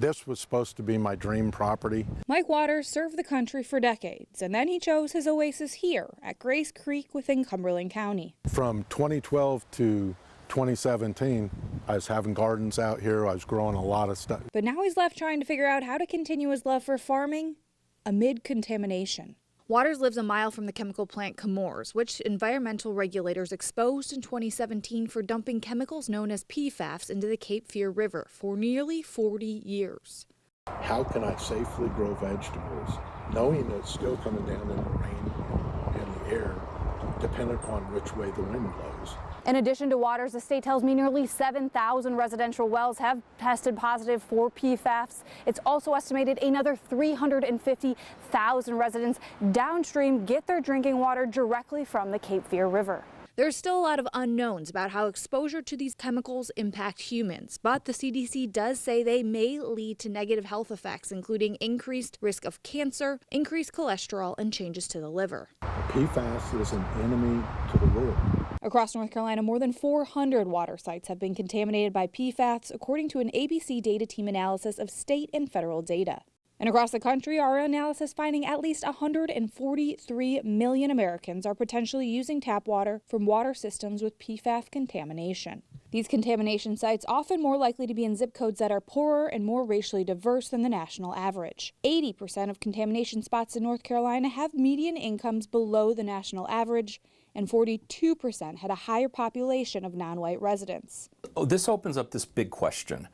This was supposed to be my dream property. Mike Waters served the country for decades, and then he chose his oasis here at Grace Creek within Cumberland County. From 2012 to 2017, I was having gardens out here. I was growing a lot of stuff. But now he's left trying to figure out how to continue his love for farming amid contamination. Waters lives a mile from the chemical plant Chemours, which environmental regulators exposed in 2017 for dumping chemicals known as PFAS into the Cape Fear River for nearly 40 years. How can I safely grow vegetables knowing that it's still coming down in the rain and the air, dependent on which way the wind blows? In addition to Waters, the state tells me nearly 7,000 residential wells have tested positive for PFAS. It's also estimated another 350,000 residents downstream get their drinking water directly from the Cape Fear River. There's still a lot of unknowns about how exposure to these chemicals impact humans, but the CDC does say they may lead to negative health effects, including increased risk of cancer, increased cholesterol, and changes to the liver. PFAS is an enemy to the world. Across North Carolina, more than 400 water sites have been contaminated by PFAS, according to an ABC data team analysis of state and federal data. And across the country, our analysis finding at least 143 million Americans are potentially using tap water from water systems with PFAS contamination. These contamination sites often more likely to be in zip codes that are poorer and more racially diverse than the national average. 80% of contamination spots in North Carolina have median incomes below the national average, and 42% had a higher population of non-white residents. This opens up this big question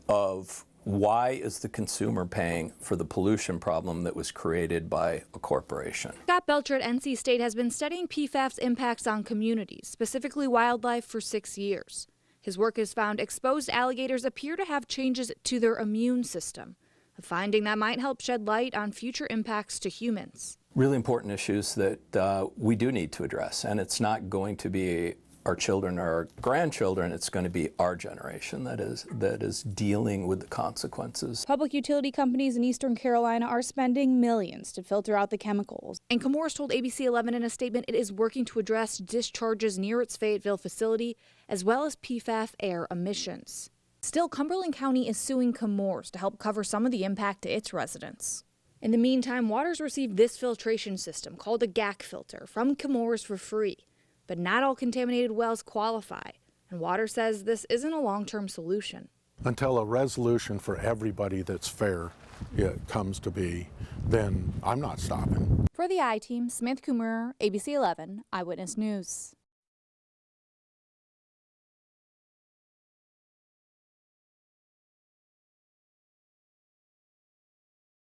of why is the consumer paying for the pollution problem that was created by a corporation? Scott Belcher at NC State has been studying PFAS impacts on communities, specifically wildlife, for 6 years. His work has found exposed alligators appear to have changes to their immune system, a finding that might help shed light on future impacts to humans. Really important issues that we do need to address, and it's not going to be our children or our grandchildren, it's going to be our generation that is dealing with the consequences. Public utility companies in Eastern Carolina are spending millions to filter out the chemicals. And Chemours told ABC 11 in a statement it is working to address discharges near its Fayetteville facility, as well as PFAS air emissions. Still, Cumberland County is suing Chemours to help cover some of the impact to its residents. In the meantime, Waters received this filtration system called a GAC filter from Chemours for free. But not all contaminated wells qualify, and Waters says this isn't a long-term solution. Until a resolution for everybody that's fair comes to be, then I'm not stopping. For the I-Team, Samantha Kumar, ABC 11 Eyewitness News.